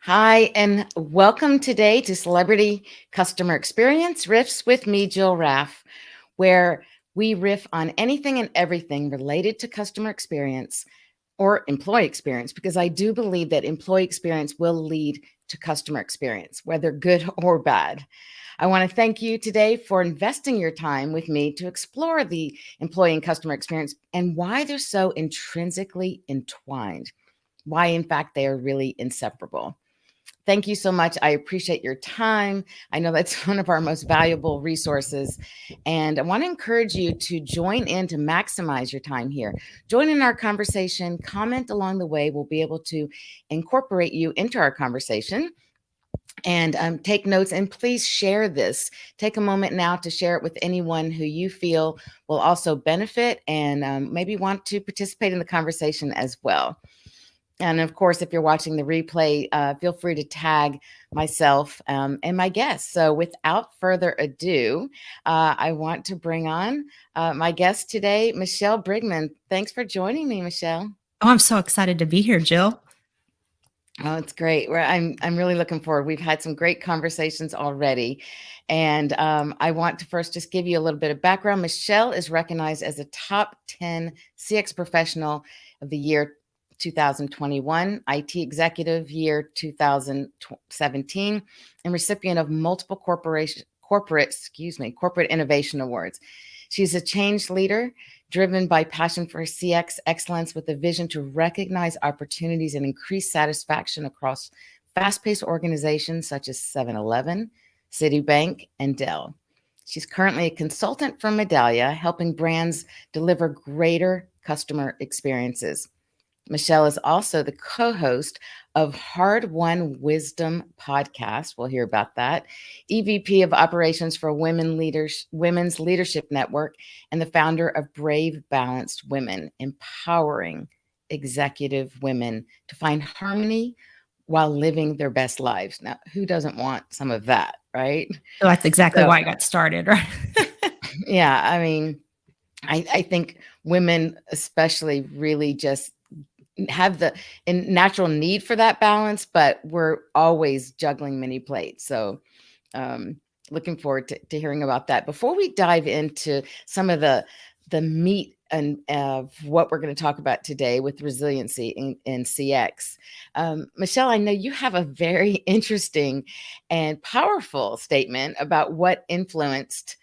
Hi, and welcome today to Celebrity Customer Experience Riffs with me, Jill Raff, where we riff on anything and everything related to customer experience or employee experience, because I do believe that employee experience will lead to customer experience, whether good or bad. I want to thank you today for investing your time with me to explore the employee and customer experience and why they're so intrinsically entwined, why, in fact, they are really inseparable. Thank you so much. I appreciate your time. I know that's one of our most valuable resources. And I want to encourage you to join in to maximize your time here. Join in our conversation, comment along the way. We'll be able to incorporate you into our conversation and take notes. And please share this. Take a moment now to share it with anyone who you feel will also benefit and maybe want to participate in the conversation as well. And of course, if you're watching the replay, feel free to tag myself and my guests. So without further ado, I want to bring on my guest today, Michelle Brigman. Thanks for joining me, Michelle. Oh, I'm so excited to be here, Jill. Oh, it's great. I'm really looking forward. We've had some great conversations already. And I want to first just give you a little bit of background. Michelle is recognized as a top 10 CX professional of the year 2021, IT Executive Year 2017, and recipient of multiple corporate innovation awards. She's a change leader driven by passion for CX excellence with a vision to recognize opportunities and increase satisfaction across fast-paced organizations such as 7-Eleven, Citibank, and Dell. She's currently a consultant for Medallia, helping brands deliver greater customer experiences. Michelle is also the co-host of Hard Won Wisdom podcast. We'll hear about that. EVP of Operations for Women's Leadership Network, and the founder of Brave Balanced Women, empowering executive women to find harmony while living their best lives. Now, who doesn't want some of that, right? So that's exactly why I got started, right? Yeah, I mean, I think women especially really just have the natural need for that balance, but we're always juggling many plates. So looking forward to hearing about that. Before we dive into some of the meat and of what we're going to talk about today with resiliency in CX, Michelle, I know you have a very interesting and powerful statement about what influenced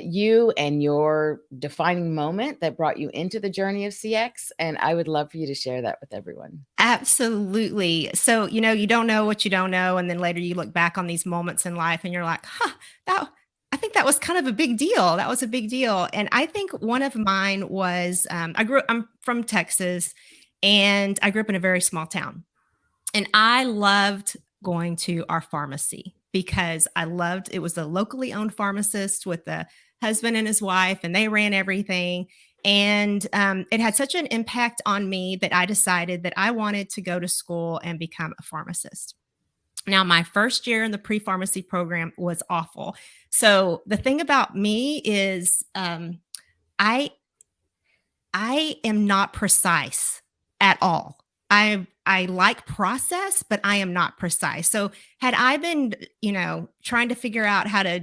you and your defining moment that brought you into the journey of CX. And I would love for you to share that with everyone. Absolutely. So, you don't know what you don't know. And then later you look back on these moments in life and you're like, I think that was kind of a big deal. That was a big deal. And I think one of mine was, I'm from Texas and I grew up in a very small town. And I loved going to our pharmacy because it was a locally owned pharmacist with a husband and his wife, and they ran everything. And it had such an impact on me that I decided that I wanted to go to school and become a pharmacist. Now, my first year in the pre-pharmacy program was awful. So the thing about me is I am not precise at all. I like process, but I am not precise. So had I been, trying to figure out how to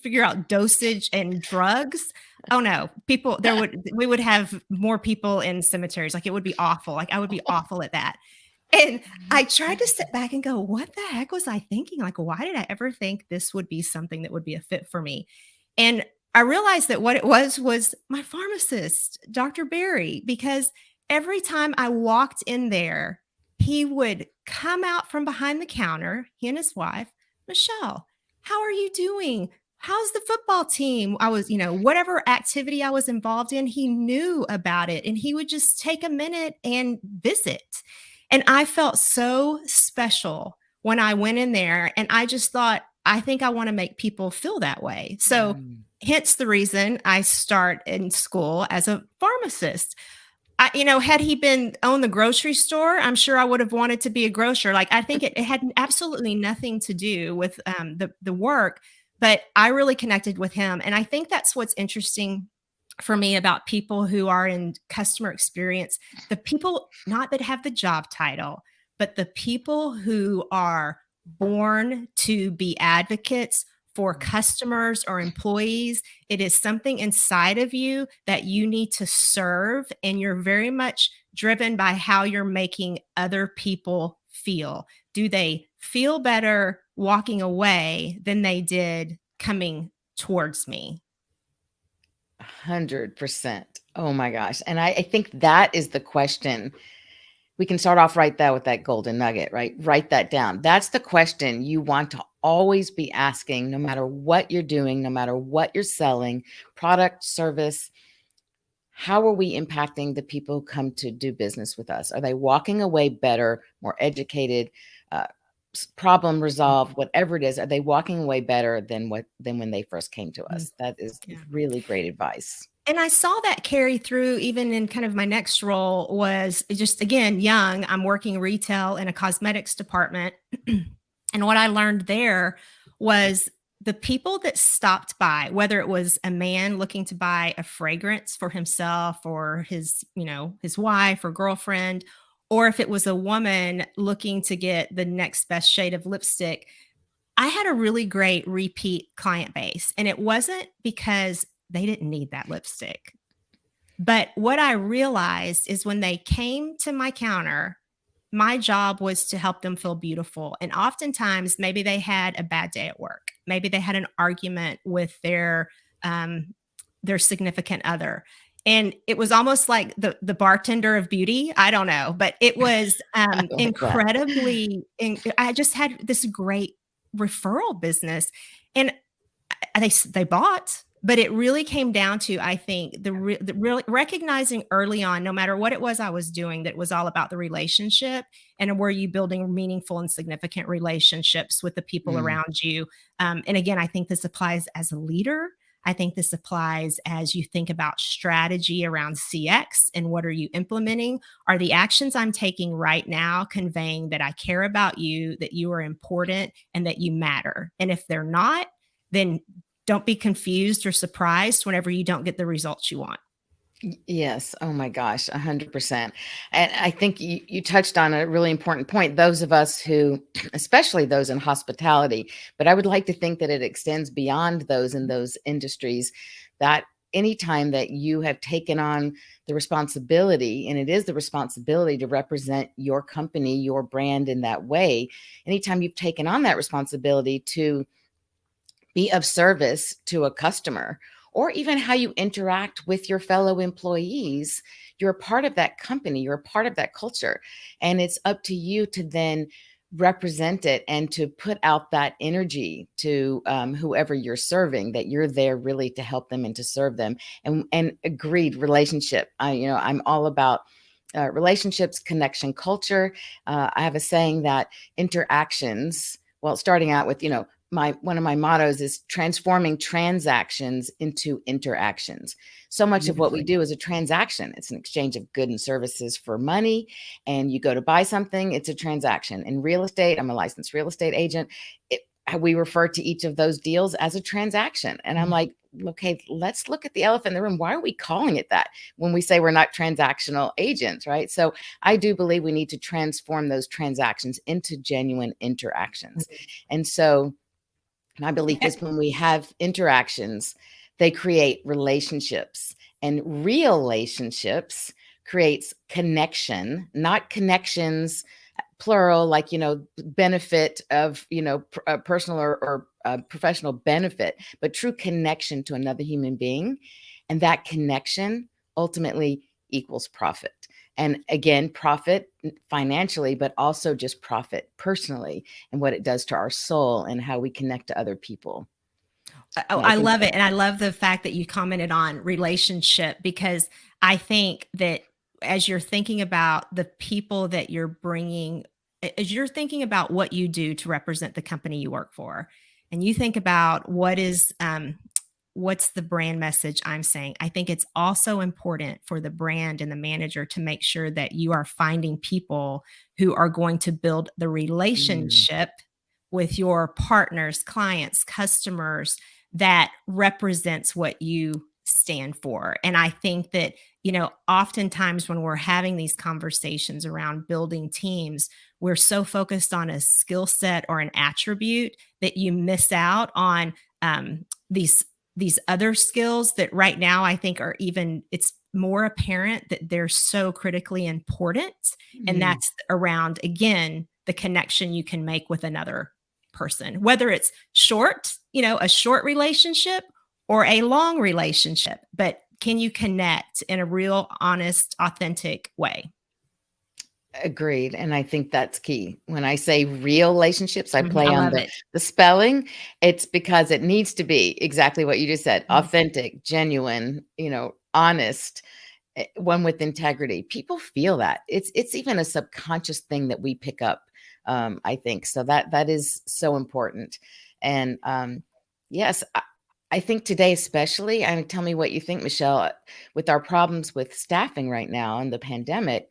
figure out dosage and drugs, oh no, we would have more people in cemeteries. Like it would be awful. Like I would be awful at that. And I tried to sit back and go, what the heck was I thinking? Like, why did I ever think this would be something that would be a fit for me? And I realized that what it was my pharmacist, Dr. Barry, because every time I walked in there, he would come out from behind the counter, he and his wife, Michelle, how are you doing? How's the football team? I was, whatever activity I was involved in, he knew about it. And he would just take a minute and visit. And I felt so special when I went in there. And I just thought, I think I want to make people feel that way. So hence the reason I start in school as a pharmacist. Had he been owned the grocery store, I'm sure I would have wanted to be a grocer. Like, I think it had absolutely nothing to do with the work, but I really connected with him. And I think that's what's interesting for me about people who are in customer experience, the people not that have the job title, but the people who are born to be advocates for customers or employees, it is something inside of you that you need to serve, and you're very much driven by how you're making other people feel. Do they feel better walking away than they did coming towards me? 100%. Oh my gosh. And I think that is the question. We can start off right there with that golden nugget, right? Write that down. That's the question you want to always be asking, no matter what you're doing, no matter what you're selling, product, service. How are we impacting the people who come to do business with us? Are they walking away better, more educated, uh, problem resolved, whatever it is? Are they walking away better than when they first came to Mm, us? That is yeah. really great advice. And I saw that carry through even in kind of my next role was just again young. I'm working retail in a cosmetics department. And what I learned there was the people that stopped by, whether it was a man looking to buy a fragrance for himself or his, his wife or girlfriend, or if it was a woman looking to get the next best shade of lipstick, I had a really great repeat client base. And it wasn't because they didn't need that lipstick. But what I realized is when they came to my counter, my job was to help them feel beautiful. And oftentimes, maybe they had a bad day at work. Maybe they had an argument with their significant other. And it was almost like the bartender of beauty. I don't know, but it was I like that. I just had this great referral business, and they bought, but it really came down to, I think, the really recognizing early on, no matter what it was I was doing, that was all about the relationship, and were you building meaningful and significant relationships with the people Mm, around you. And again, I think this applies as a leader. I think this applies as you think about strategy around CX and what are you implementing? Are the actions I'm taking right now conveying that I care about you, that you are important, and that you matter? And if they're not, then don't be confused or surprised whenever you don't get the results you want. yes. Oh my gosh, 100%. And I think you touched on a really important point. Those of us who, especially those in hospitality, but I would like to think that it extends beyond those in those industries, that anytime that you have taken on the responsibility, and it is the responsibility to represent your company, your brand in that way, anytime you've taken on that responsibility to be of service to a customer, or even how you interact with your fellow employees, you're a part of that company, you're a part of that culture. And it's up to you to then represent it and to put out that energy to whoever you're serving, that you're there really to help them and to serve them. And agreed, relationship. I'm all about relationships, connection, culture. I have a saying that interactions, well, starting out with, my one of my mottos is transforming transactions into interactions. So much of what we Beautifully. do is a transaction. It's an exchange of goods and services for money. And you go to buy something, it's a transaction. In real estate, I'm a licensed real estate agent. We refer to each of those deals as a transaction. And I'm like, okay, let's look at the elephant in the room. Why are we calling it that when we say we're not transactional agents, right? So I do believe we need to transform those transactions into genuine interactions. And so my belief is when we have interactions, they create relationships, and real relationships creates connection, not connections plural, like, benefit of, personal or professional benefit, but true connection to another human being. And that connection ultimately equals profit. And again, profit financially, but also just profit personally, and what it does to our soul and how we connect to other people. Oh, And I I think love that, it. And I love the fact that you commented on relationship, because I think that as you're thinking about the people that you're bringing, as you're thinking about what you do to represent the company you work for, and you think about what's the brand message I'm saying, I think it's also important for the brand and the manager to make sure that you are finding people who are going to build the mm, relationship with your partners, clients, customers, that represents what you stand for. And I think that, oftentimes when we're having these conversations around building teams, we're so focused on a skill set or an attribute that you miss out on these other skills that right now I think are even it's more apparent that they're so critically important. And Mm. that's around, again, the connection you can make with another person, whether it's short, a short relationship or a long relationship, but can you connect in a real, honest, authentic way? Agreed, and I think that's key. When I say real relationships, I Mhm, play I on love the it. the spelling. It's because it needs to be exactly what you just said, Mhm. authentic, genuine, honest, one with integrity. People feel that. It's even a subconscious thing that we pick up, I think. So that is so important. And, yes, I think today especially, and tell me what you think, Michelle, with our problems with staffing right now and the pandemic,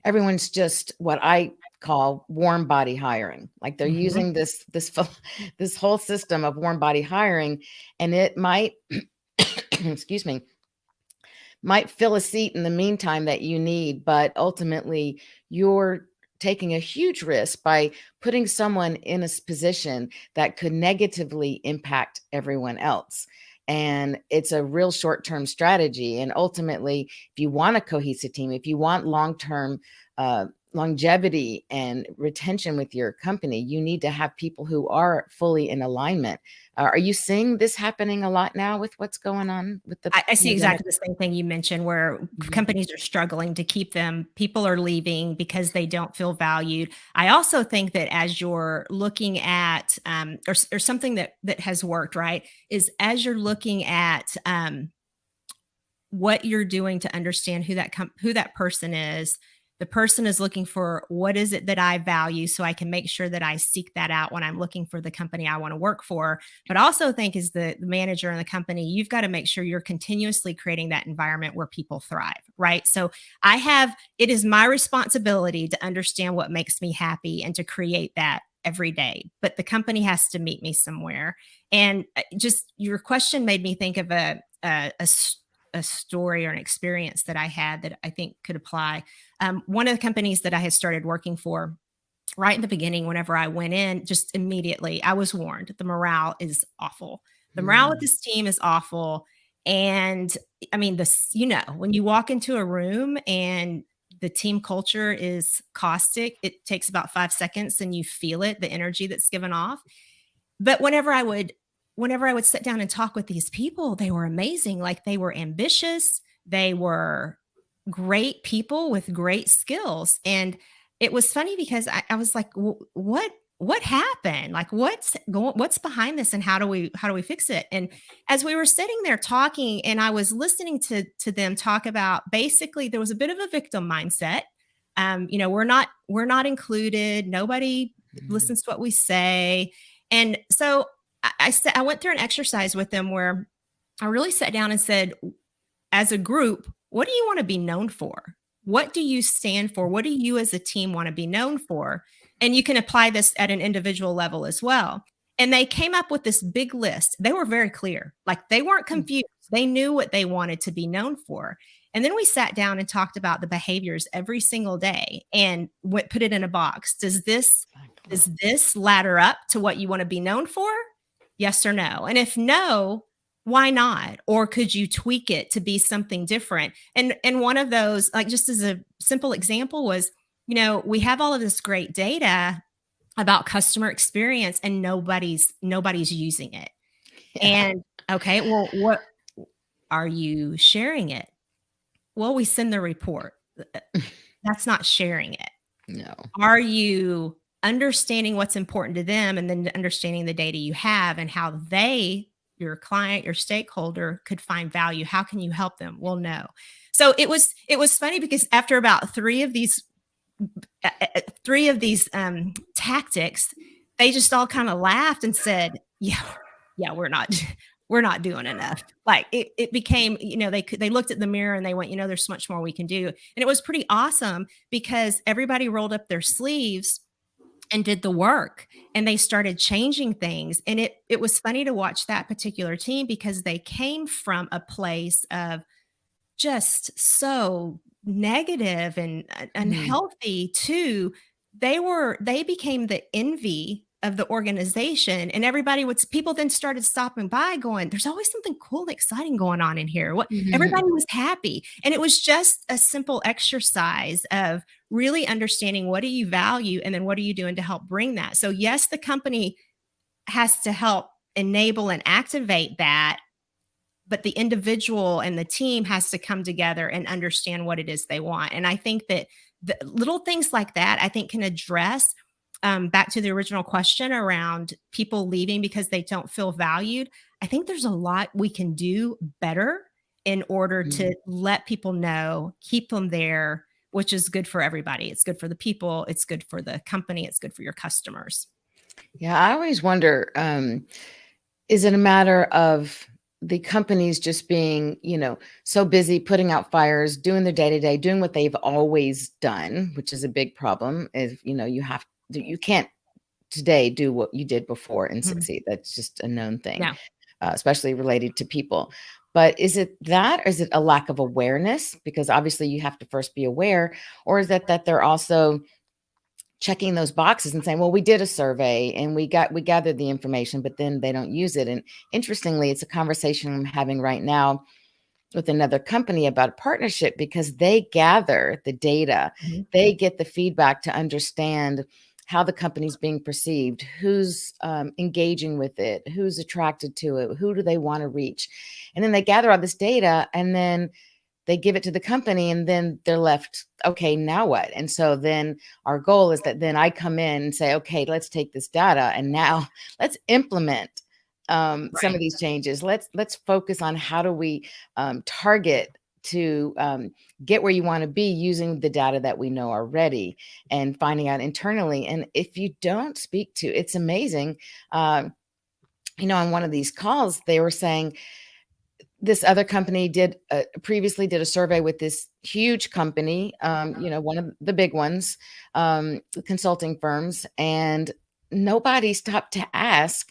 everyone's just what I call warm body hiring. Like they're Mhm. using this whole system of warm body hiring, and it might, excuse me, might fill a seat in the meantime that you need, but ultimately you're taking a huge risk by putting someone in a position that could negatively impact everyone else. And it's a real short term strategy. And ultimately, if you want a cohesive team, if you want long term longevity and retention with your company, you need to have people who are fully in alignment. Are you seeing this happening a lot now with what's going on with the I see pandemic? exactly the same thing you mentioned where Mhm. companies are struggling to keep them. People are leaving because they don't feel valued. I also think that as you're looking at, or something that has worked, right, is as you're looking at what you're doing to understand who that person is. The person is looking for what is it that I value so I can make sure that I seek that out when I'm looking for the company I want to work for. But also think as the manager in the company, you've got to make sure you're continuously creating that environment where people thrive, right? So it is my responsibility to understand what makes me happy and to create that every day. But the company has to meet me somewhere. And just your question made me think of a story or an experience that I had that I think could apply. One of the companies that I had started working for right in the beginning, whenever I went in, just immediately, I was warned the morale is awful. The morale with Mm. this team is awful. And I mean, when you walk into a room and the team culture is caustic, it takes about 5 seconds and you feel it, the energy that's given off. But whenever I would sit down and talk with these people, they were amazing. Like they were ambitious, they were great people with great skills. And it was funny because I was like, What happened? Like what's behind this and how do we fix it?" And as we were sitting there talking and I was listening to them talk about, basically there was a bit of a victim mindset. We're not included, nobody Mm. listens to what we say. And so I went through an exercise with them where I really sat down and said, as a group, what do you want to be known for? What do you stand for? What do you as a team want to be known for? And you can apply this at an individual level as well. And they came up with this big list. They were very clear, like they weren't Mm. confused. They knew what they wanted to be known for. And then we sat down and talked about the behaviors every single day and put it in a box. Exactly. Does this ladder up to what you want to be known for? Yes or no? And if no, why not? Or could you tweak it to be something different? And one of those, like just as a simple example, was, we have all of this great data about customer experience and nobody's using it. Yeah. And okay, well, what are you sharing it? Well, we send the report. That's not sharing it. No. Are you understanding what's important to them and then understanding the data you have and how your client, your stakeholder could find value? How can you help them? Well, no. So it was funny because after about three of these tactics, they just all kind of laughed and said, "Yeah, yeah, we're not we're not doing enough." Like it became, they looked at the mirror and they went, "There's so much more we can do." And it was pretty awesome because everybody rolled up their sleeves and did the work, and they started changing things. And it was funny to watch that particular team because they came from a place of just so negative and Mhm. unhealthy too. They became the envy of the organization, and people then started stopping by going, there's always something cool and exciting going on in here. What Mhm. Everybody was happy. And it was just a simple exercise of really understanding, what do you value, and then what are you doing to help bring that. So yes, the company has to help enable and activate that, but the individual and the team has to come together and understand what it is they want. And I think that the little things like that, I think, can address, back to the original question around people leaving because they don't feel valued. I think there's a lot we can do better in order Mhm. to let people know, keep them there, which is good for everybody. It's good for the people, it's good for the company, it's good for your customers. Yeah, I always wonder, is it a matter of the companies just being, so busy putting out fires, doing their day-to-day, doing what they've always done, which is a big problem. If, you can't today do what you did before and Mhm. succeed. That's just a known thing, No. especially related to people. But is it that, or is it a lack of awareness? Because obviously you have to first be aware, or is that they're also checking those boxes and saying, well, we did a survey and we gathered the information, but then they don't use it. And interestingly, it's a conversation I'm having right now with another company about a partnership because they gather the data, Mhm. they get the feedback to understand how the company's being perceived, who's engaging with it, who's attracted to it, who do they want to reach. And then they gather all this data and then they give it to the company and then they're left, okay, now what? And so then our goal is that then I come in and say, okay, let's take this data and now let's implement some of Right. these changes. Let's focus on how do we target to get where you want to be using the data that we know already and finding out internally. And if you don't speak to, it's amazing. On one of these calls, they were saying this other company previously did a survey with this huge company, one of the big ones, consulting firms, and nobody stopped to ask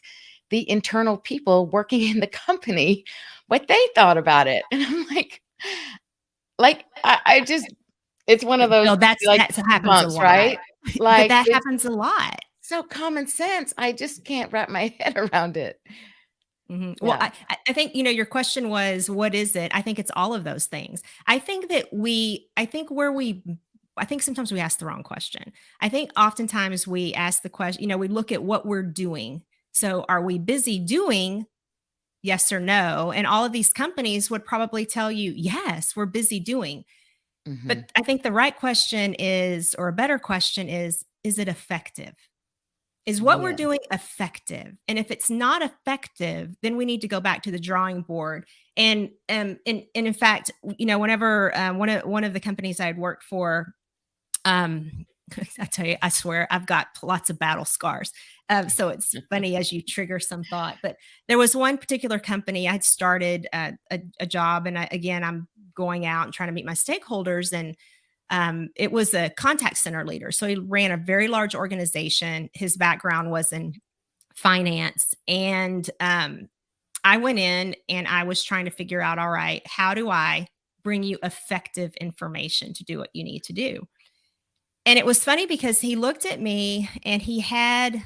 the internal people working in the company what they thought about it. And I'm like I just, it's one of those Well, like that happens a debunks, lot. right? But Like that it's happens a lot. so common sense. I just can't wrap my head around it. Mhm. Well, Yeah. I think, your question was, what is it? I think it's all of those things. I think sometimes we ask the wrong question. I think oftentimes we ask the question, we look at what we're doing. So are we busy doing? Yes or no? And all of these companies would probably tell you, yes, we're busy doing. Hmm. But I think the right question is, or a better question is it effective? Is what we're Yeah. doing effective? And if it's not effective, then we need to go back to the drawing board. And in fact, whenever one of the companies I had worked for, um, I tell you, I swear, I've got lots of battle scars. So it's funny as you trigger some thought. But there was one particular company I'd started a job, and again, I'm going out and trying to meet my stakeholders, and it was a contact center leader. So he ran a very large organization. His background was in finance. And I went in and I was trying to figure out, all right, how do I bring you effective information to do what you need to do? And it was funny because he looked at me and he had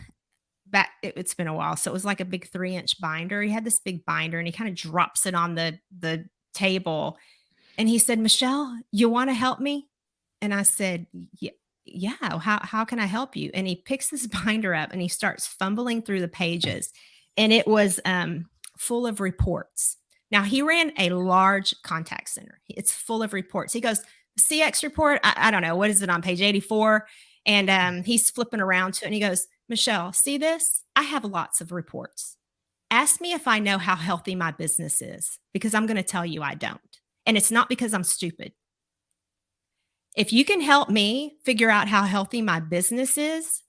it's been a while. So it was like a big 3-inch binder. He had this big binder and he kind of drops it on the table. And he said, Michelle, you want to help me? And I said, yeah. Yeah, how can I help you? And he picks this binder up and he starts fumbling through the pages, and it was full of reports. Now he ran a large contact center. It's full of reports. He goes, CX report. I don't know what is it on page 84, and he's flipping around to it, and he goes, Michelle, see this? I have lots of reports. Ask me if I know how healthy my business is, because I'm going to tell you I don't. And it's not because I'm stupid. If you can help me figure out how healthy my business is,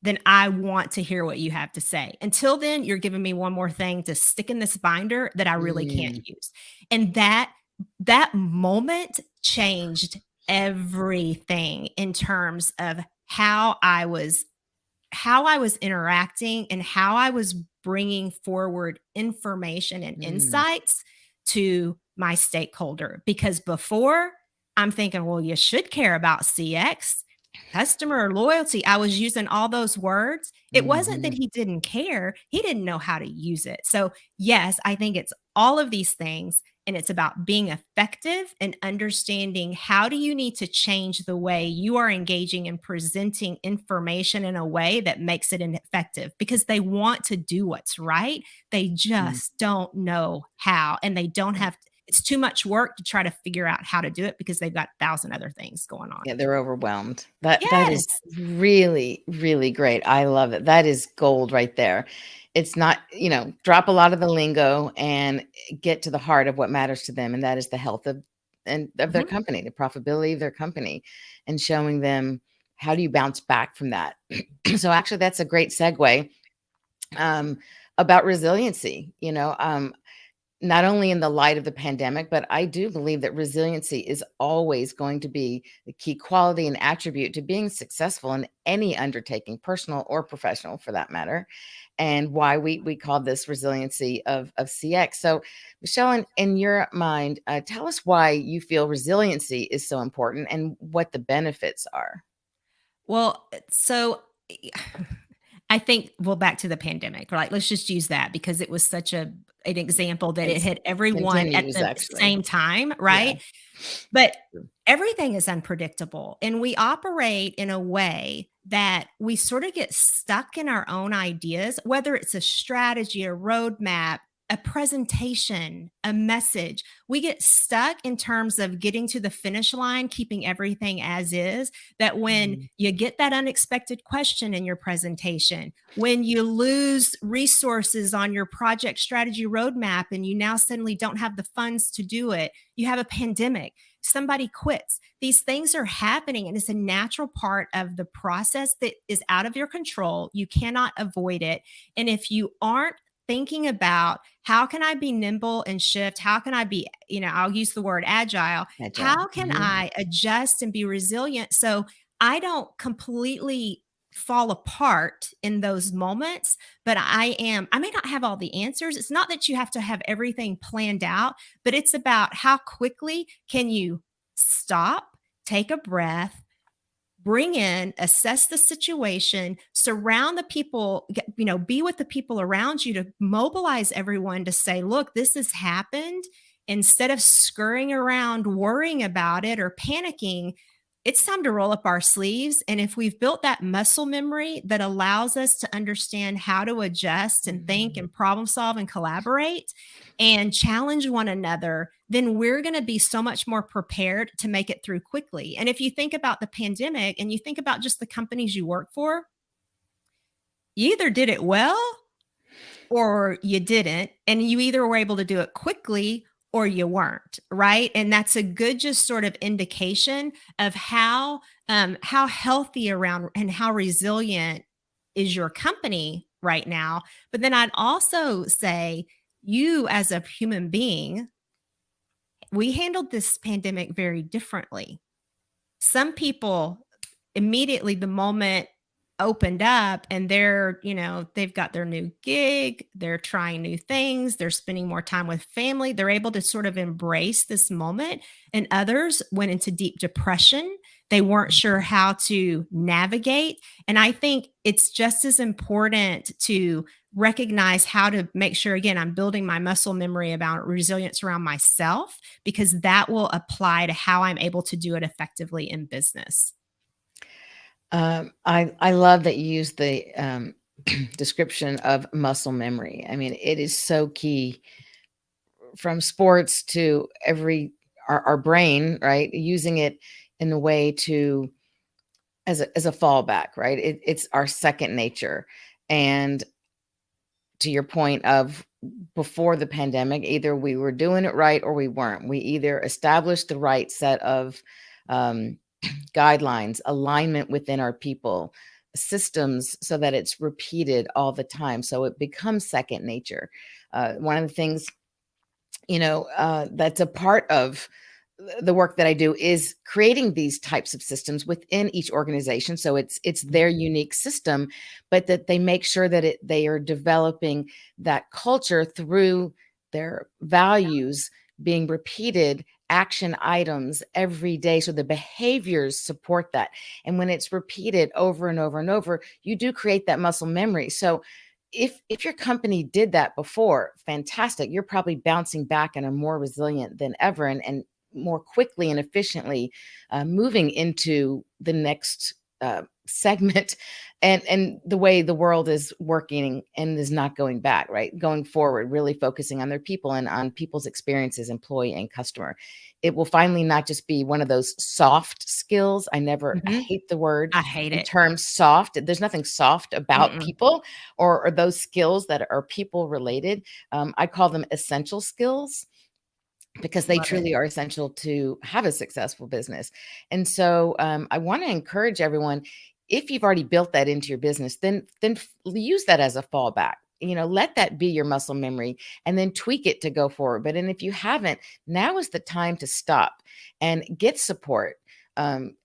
then I want to hear what you have to say. Until then, you're giving me one more thing to stick in this binder that I really can't Mm. use. And that moment changed everything in terms of how I was. how I was interacting and how I was bringing forward information and Mm, insights to my stakeholder. Because before, I'm thinking, well, you should care about CX, customer loyalty. I was using all those words. It wasn't that mhm. he didn't care, he didn't know how to use it. So, yes, I think it's all of these things. And it's about being effective and understanding how do you need to change the way you are engaging and presenting information in a way that makes it effective, because they want to do what's right. They Mm. just don't know how, and they don't have it's too much work to try to figure out how to do it because they've got 1,000 other things going on. Yeah, they're overwhelmed. That is Yes. really, really great. I love it. That is gold right there. It's not, drop a lot of the lingo and get to the heart of what matters to them, and that is the health of their Mhm. company, the profitability of their company, and showing them how do you bounce back from that. So actually, that's a great segue um, about resiliency. Not only in the light of the pandemic, but I do believe that resiliency is always going to be the key quality and attribute to being successful in any undertaking, personal or professional for that matter, and why we call this resiliency of CX. So, Michelle, in your mind, tell us why you feel resiliency is so important and what the benefits are. Well, so I think, well, back to the pandemic, right? Let's just use that because it was such an example that it It's hit everyone at continues the actually. same time, Yeah. right? But everything is unpredictable, and we operate in a way that we sort of get stuck in our own ideas, whether it's a strategy, a roadmap, a presentation, a message. We get stuck in terms of getting to the finish line, keeping everything as is, that when Mhm. you get that unexpected question in your presentation, when you lose resources on your project strategy roadmap and you now suddenly don't have the funds to do it, you have a pandemic, somebody quits. These things are happening, and it's a natural part of the process that is out of your control. You cannot avoid it. And if you aren't thinking about how can I be nimble and shift, how can I be, I'll use the word agile, Agile. how can Mhm. I adjust and be resilient so I don't completely fall apart in those moments, but I may not have all the answers. It's not that you have to have everything planned out, but it's about how quickly can you stop, take a breath, bring in, assess the situation, surround the people, be with the people around you to mobilize everyone to say, look, this has happened. Instead of scurrying around worrying about it or panicking, it's time to roll up our sleeves. And if we've built that muscle memory that allows us to understand how to adjust and think Mhm. and problem solve and collaborate and challenge one another, then we're going to be so much more prepared to make it through quickly. And if you think about the pandemic and you think about just the companies you work for, you either did it well or you didn't. And you either were able to do it quickly or you weren't, right? And that's a good just sort of indication of how healthy around and how resilient is your company right now. But then I'd also say you as a human being, we handled this pandemic very differently. Some people immediately the moment opened up and they've got their new gig, they're trying new things, they're spending more time with family, they're able to sort of embrace this moment, and others went into deep depression. They weren't sure how to navigate, and I think it's just as important to recognize how to make sure, again, I'm building my muscle memory about resilience around myself, because that will apply to how I'm able to do it effectively in business. I love that you use the description of muscle memory. I mean, it is so key from sports to our brain, right? Using it in a way to as a fallback, right? It's our second nature. And to your point of before the pandemic, either we were doing it right or we weren't. We either established the right set of um, guidelines, alignment within our people, systems so that it's repeated all the time. So it becomes second nature. One of the things, that's a part of the work that I do is creating these types of systems within each organization. So it's their unique system, but that they make sure that they are developing that culture through their values being repeated action items every day. So the behaviors support that. And when it's repeated over and over and over, you do create that muscle memory. So if your company did that before, fantastic. You're probably bouncing back and are more resilient than ever, and more quickly and efficiently moving into the next segment, and the way the world is working and is not going back, right? Going forward, really focusing on their people and on people's experiences, employee and customer. It will finally not just be one of those soft skills. I Mhm. hate the word I hate in it. terms soft. There's nothing soft about Mm-mm. people or those skills that are people related. I call them essential skills because they Love it. truly are essential to have a successful business. And so I want to encourage everyone, if you've already built that into your business, then use that as a fallback. Let that be your muscle memory and then tweak it to go forward. But and if you haven't, now is the time to stop and get support. I'm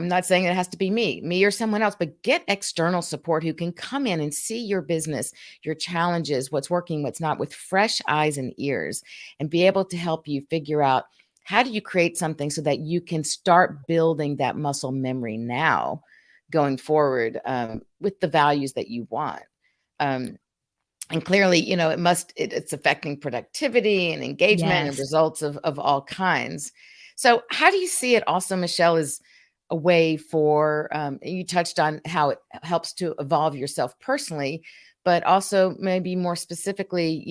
not saying it has to be me or someone else, but get external support who can come in and see your business, your challenges, what's working, what's not, with fresh eyes and ears, and be able to help you figure out, how do you create something so that you can start building that muscle memory now going forward, with the values that you want. Um, and clearly, it's affecting productivity and engagement and Yes. results of all kinds. So how do you see it also, Michelle, is a way for, you touched on how it helps to evolve yourself personally, but also maybe more specifically,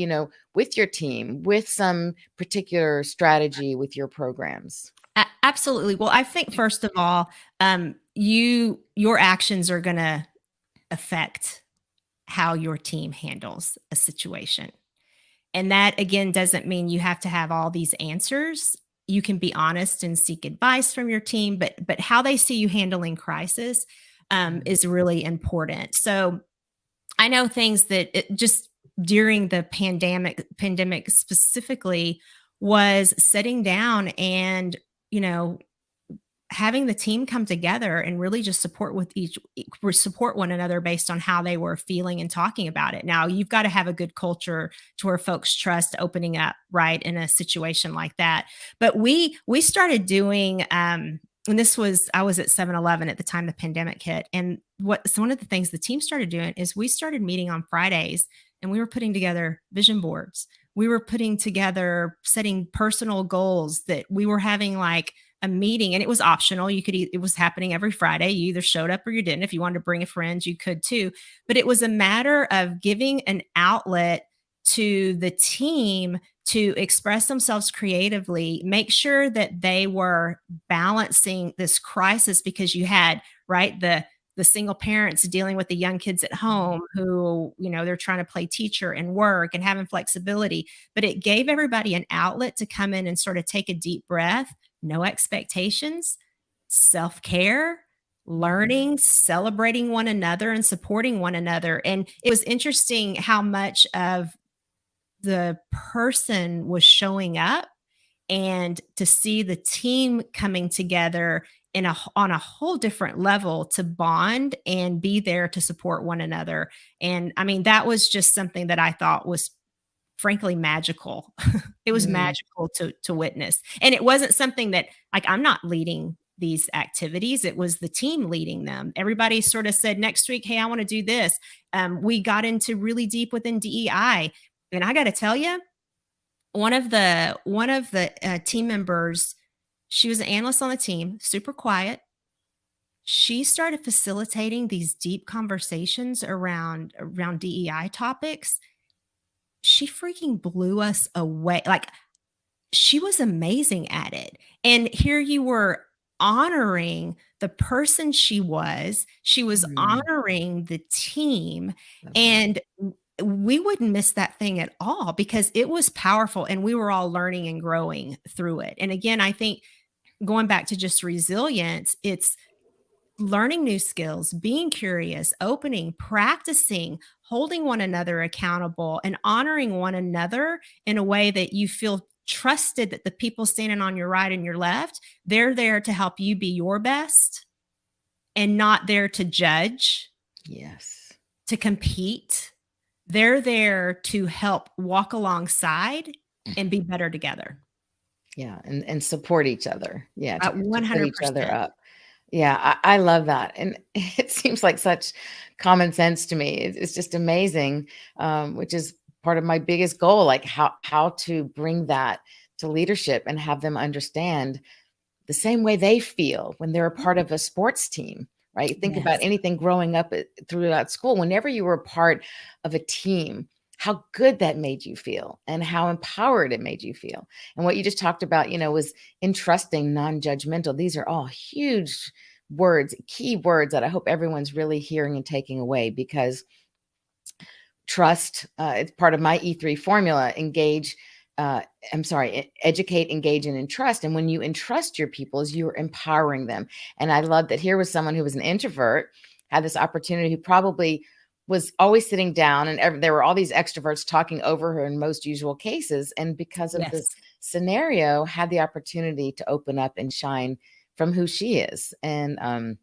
with your team, with some particular strategy with your programs? Absolutely. Well, I think first of all, your actions are going to affect how your team handles a situation. And that again doesn't mean you have to have all these answers. You can be honest and seek advice from your team, but how they see you handling crisis Mhm. is really important. So I know things that just during the pandemic specifically was sitting down and you know having the team come together and really just support one another based on how they were feeling and talking about it. Now, you've got to have a good culture to where folks trust opening up, right, in a situation like that. But we started doing and this was I was at 7-Eleven at the time the pandemic hit. And one of the things the team started doing is we started meeting on Fridays and we were putting together vision boards. We were putting together setting personal goals that we were having like a meeting, and it was optional. It was happening every Friday. You either showed up or you didn't. If you wanted to bring a friend, you could too. But it was a matter of giving an outlet to the team to express themselves creatively, make sure that they were balancing this crisis because you had, right, the single parents dealing with the young kids at home who, they're trying to play teacher and work and having flexibility. But it gave everybody an outlet to come in and sort of take a deep breath, no expectations, self care, learning, celebrating one another, and supporting one another. And it was interesting how much of the person was showing up and to see the team coming together on a whole different level to bond and be there to support one another. And I mean, that was just something that I thought was frankly magical. It was Mm. magical to witness. And it wasn't something that like I'm not leading these activities. It was the team leading them. Everybody sort of said next week, hey, I want to do this. We got into really deep within DEI. And I got to tell you, one of the team members, she was an analyst on the team, super quiet. She started facilitating these deep conversations around DEI topics. She freaking blew us away. Like she was amazing at it. And here you were honoring the person she was. She was Mm. honoring the team. Love that. And we wouldn't miss that thing at all because it was powerful and we were all learning and growing through it. And again, I think going back to just resilience, it's learning new skills, being curious, opening, practicing, holding one another accountable, and honoring one another in a way that you feel trusted that the people standing on your right and your left, they're there to help you be your best and not there to judge, Yes. to compete. They're there to help walk alongside and be better together. Yeah. And support each other. Yeah. To put each other 100%. up. Yeah, I love that, and it seems like such common sense to me. It's just amazing, which is part of my biggest goal, like how to bring that to leadership and have them understand the same way they feel when they're a part of a sports team, right? Think about Yes. anything growing up throughout school. Whenever you were a part of a team, how good that made you feel and how empowered it made you feel. And what you just talked about, was entrusting, non-judgmental. These are all huge words, key words that I hope everyone's really hearing and taking away, because trust, it's part of my E3 formula. Educate, engage, and entrust. And when you entrust your peoples, you're empowering them. And I love that here was someone who was an introvert, had this opportunity, who probably was always sitting down, and there were all these extroverts talking over her in most usual cases. And because of this Yes. scenario, had the opportunity to open up and shine from who she is. And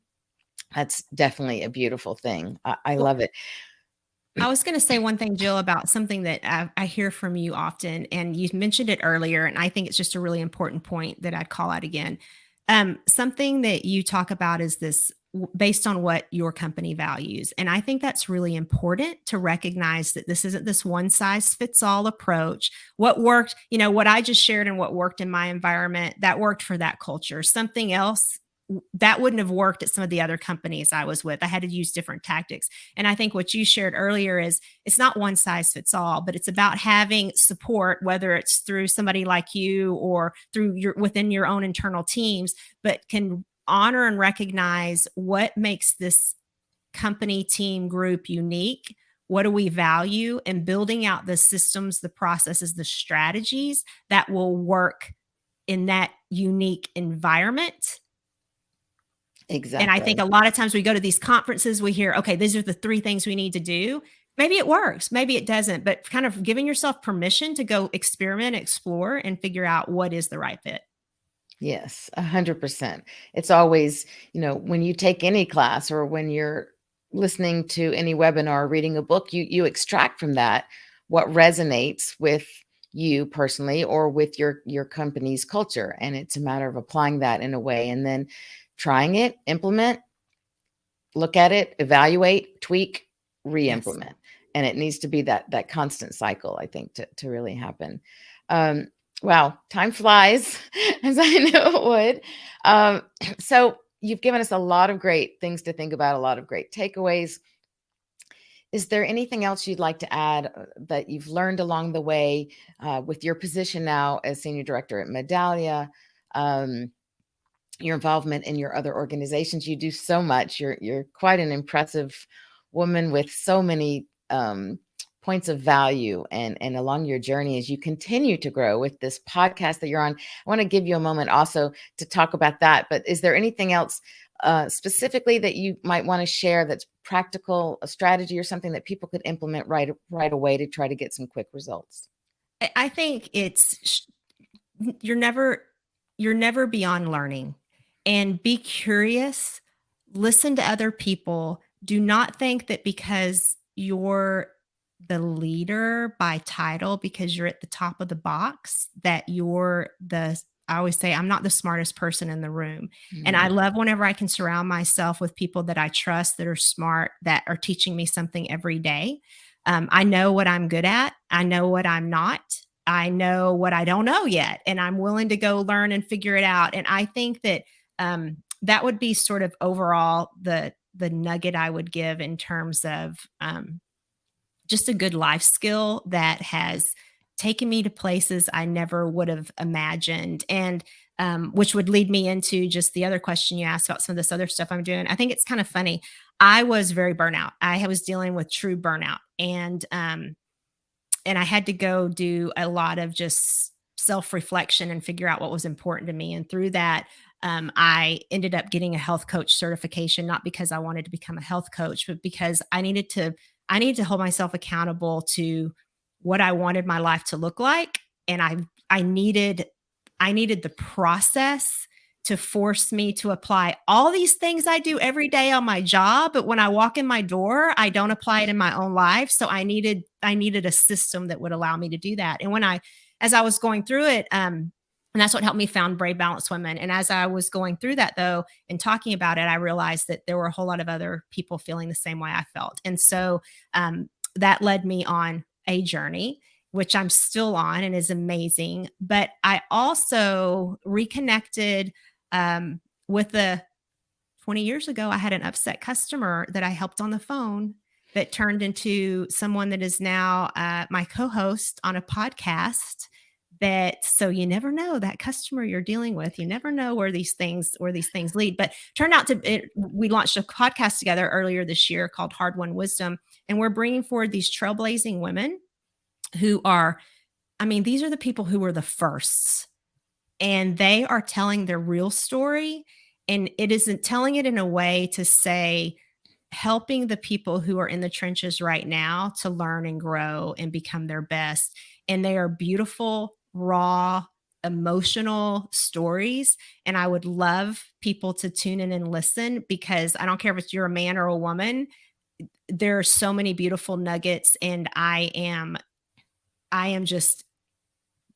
that's definitely a beautiful thing. I Well, love it. I was going to say one thing, Jill, about something that I hear from you often, and you mentioned it earlier, and I think it's just a really important point that I'd call out again. Something that you talk about is this based on what your company values. And I think that's really important to recognize that this isn't this one size fits all approach. What worked, what I just shared and what worked in my environment, that worked for that culture. Something else that wouldn't have worked at some of the other companies I was with. I had to use different tactics. And I think what you shared earlier is it's not one size fits all, but it's about having support, whether it's through somebody like you or through within your own internal teams, but can honor and recognize what makes this company, team, group unique. What do we value? And building out the systems, the processes, the strategies that will work in that unique environment. Exactly. And I think a lot of times we go to these conferences, we hear, okay, these are the 3 things we need to do. Maybe it works, maybe it doesn't, but kind of giving yourself permission to go experiment, explore, and figure out what is the right fit. Yes, 100%. It's always, when you take any class or when you're listening to any webinar or reading a book, you extract from that what resonates with you personally or with your company's culture. And it's a matter of applying that in a way and then trying it, implement, look at it, evaluate, tweak, Yes. re-implement. And it needs to be that constant cycle, I think, to really happen. Wow, time flies, as I know it would. So you've given us a lot of great things to think about, a lot of great takeaways. Is there anything else you'd like to add that you've learned along the way with your position now as senior director at Medallia? Your involvement in your other organizations. You do so much. You're quite an impressive woman with so many points of value, and along your journey as you continue to grow with this podcast that you're on. I want to give you a moment also to talk about that. But is there anything else specifically that you might want to share that's practical, a strategy or something that people could implement right away to try to get some quick results? I think you're never beyond learning, and be curious, listen to other people. Do not think that because you're the leader by title, because you're at the top of the box, that I always say, I'm not the smartest person in the room. And I love whenever I can surround myself with people that I trust, that are smart, that are teaching me something every day. I know what I'm good at. I know what I'm not. I know what I don't know yet, and I'm willing to go learn and figure it out. And I think that that would be sort of overall the nugget I would give in terms of just a good life skill that has taken me to places I never would have imagined. And which would lead me into just the other question you asked about some of this other stuff I'm doing. I think it's kind of funny. I was very burnout. I was dealing with true burnout, and I had to go do a lot of just self-reflection and figure out what was important to me. And through that, I ended up getting a health coach certification, not because I wanted to become a health coach, but because I needed to hold myself accountable to what I wanted my life to look like. And I needed the process to force me to apply all these things I do every day on my job, but when I walk in my door, I don't apply it in my own life. So I needed a system that would allow me to do that. And as I was going through it, and that's what helped me found Brave Balanced Women. And as I was going through that though, and talking about it, I realized that there were a whole lot of other people feeling the same way I felt. And so that led me on a journey, which I'm still on and is amazing. But I also reconnected with 20 years ago, I had an upset customer that I helped on the phone that turned into someone that is now my co-host on a podcast. So you never know that customer you're dealing with. You never know where these things lead. But turned out we launched a podcast together earlier this year called Hard Won Wisdom, and we're bringing forward these trailblazing women who are, these are the people who were the firsts, and they are telling their real story. And it isn't telling it in a way to say, helping the people who are in the trenches right now to learn and grow and become their best. And they are beautiful, raw, emotional stories. And I would love people to tune in and listen, because I don't care if you're a man or a woman, there are so many beautiful nuggets. And I am just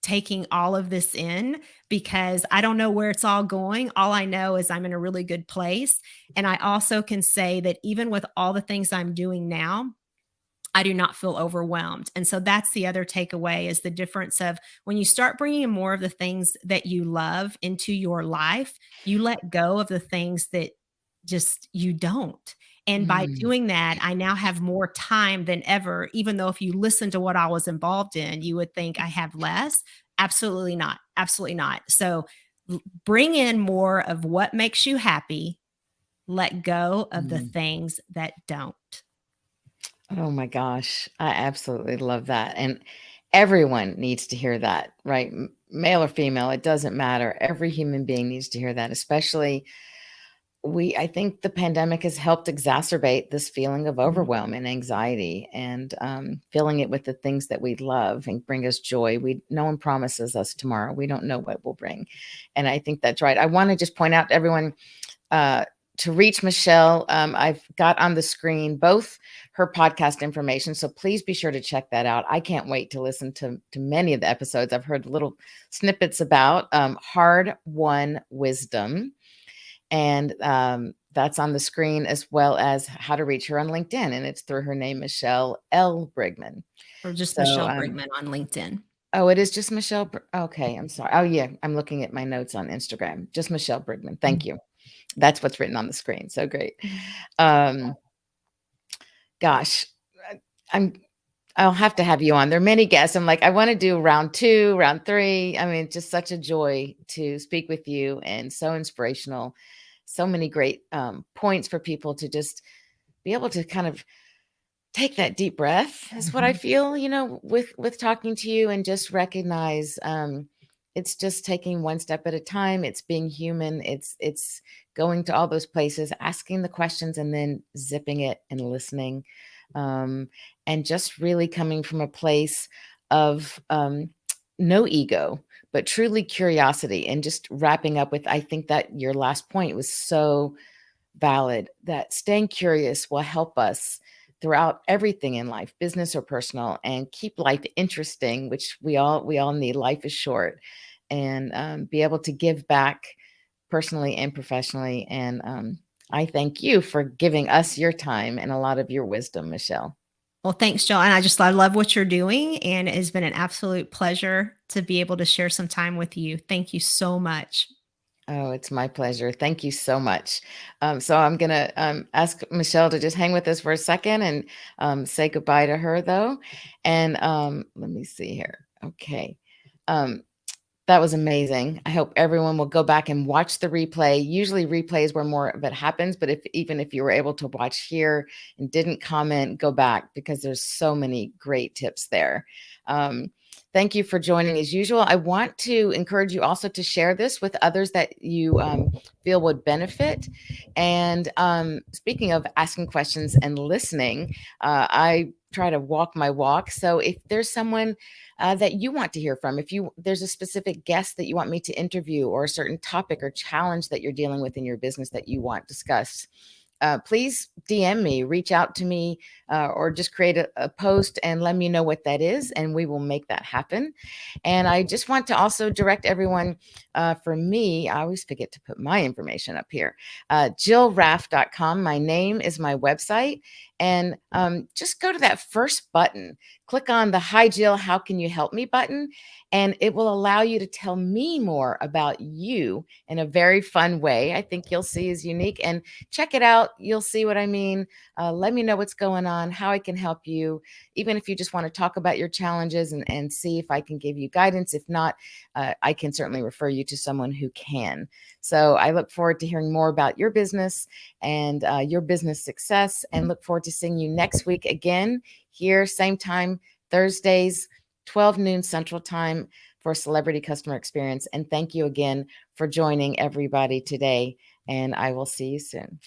taking all of this in, because I don't know where it's all going. All I know is I'm in a really good place. And I also can say that even with all the things I'm doing now, I do not feel overwhelmed. And so that's the other takeaway, is the difference of when you start bringing more of the things that you love into your life, you let go of the things that just you don't. And by doing that, I now have more time than ever, even though if you listen to what I was involved in, you would think I have less. Absolutely not. Absolutely not. So bring in more of what makes you happy, let go of the things that don't. Oh my gosh. I absolutely love that. And everyone needs to hear that, right? Male or female, it doesn't matter. Every human being needs to hear that, especially I think the pandemic has helped exacerbate this feeling of overwhelm and anxiety, and filling it with the things that we love and bring us joy. No one promises us tomorrow. We don't know what will bring. And I think that's right. I want to just point out to everyone, to reach Michelle, I've got on the screen both her podcast information, so please be sure to check that out. I can't wait to listen to many of the episodes. I've heard little snippets about Hard Won Wisdom. And that's on the screen, as well as how to reach her on LinkedIn. And it's through her name, Michelle L. Brigman. Or just Michelle Brigman on LinkedIn. Oh, it is just Michelle. Okay, I'm sorry. Oh, yeah. I'm looking at my notes on Instagram. Just Michelle Brigman. Thank you. That's what's written on the screen. So great. Gosh, I'll have to have you on. There are many guests. I'm like, I want to do round 2, round 3. Just such a joy to speak with you, and so inspirational. So many great points for people to just be able to kind of take that deep breath is what I feel, with talking to you, and just recognize it's just taking one step at a time. It's being human. It's going to all those places, asking the questions, and then zipping it and listening. And just really coming from a place of no ego, but truly curiosity. And just wrapping up with, I think that your last point was so valid, that staying curious will help us throughout everything in life, business or personal, and keep life interesting, which we all need. Life is short, and be able to give back personally and professionally. And I thank you for giving us your time and a lot of your wisdom, Michelle. Well, thanks, Jill. And I love what you're doing. And it has been an absolute pleasure to be able to share some time with you. Thank you so much. Oh, it's my pleasure. Thank you so much. So I'm going to ask Michelle to just hang with us for a second, and say goodbye to her, though. And let me see here. Okay. That was amazing. I hope everyone will go back and watch the replay. Usually replays where more of it happens, but even if you were able to watch here and didn't comment, go back, because there's so many great tips there. Thank you for joining as usual. I want to encourage you also to share this with others that you feel would benefit. And speaking of asking questions and listening, I try to walk my walk. So if there's someone that you want to hear from, there's a specific guest that you want me to interview, or a certain topic or challenge that you're dealing with in your business that you want discussed, please DM me, reach out to me, or just create a post and let me know what that is, and we will make that happen. And I just want to also direct everyone, for me, I always forget to put my information up here, jillraff.com. My name is my website. And just go to that first button, click on the Hi Jill, how can you help me button? And it will allow you to tell me more about you in a very fun way. I think you'll see is unique. And check it out. You'll see what I mean. Let me know what's going on, how I can help you, even if you just want to talk about your challenges, and see if I can give you guidance. If not, I can certainly refer you to someone who can. So I look forward to hearing more about your business and your business success, and look forward to seeing you next week again here, same time, Thursdays, 12 noon Central Time, for Celebrity Customer Experience. And thank you again for joining everybody today. And I will see you soon.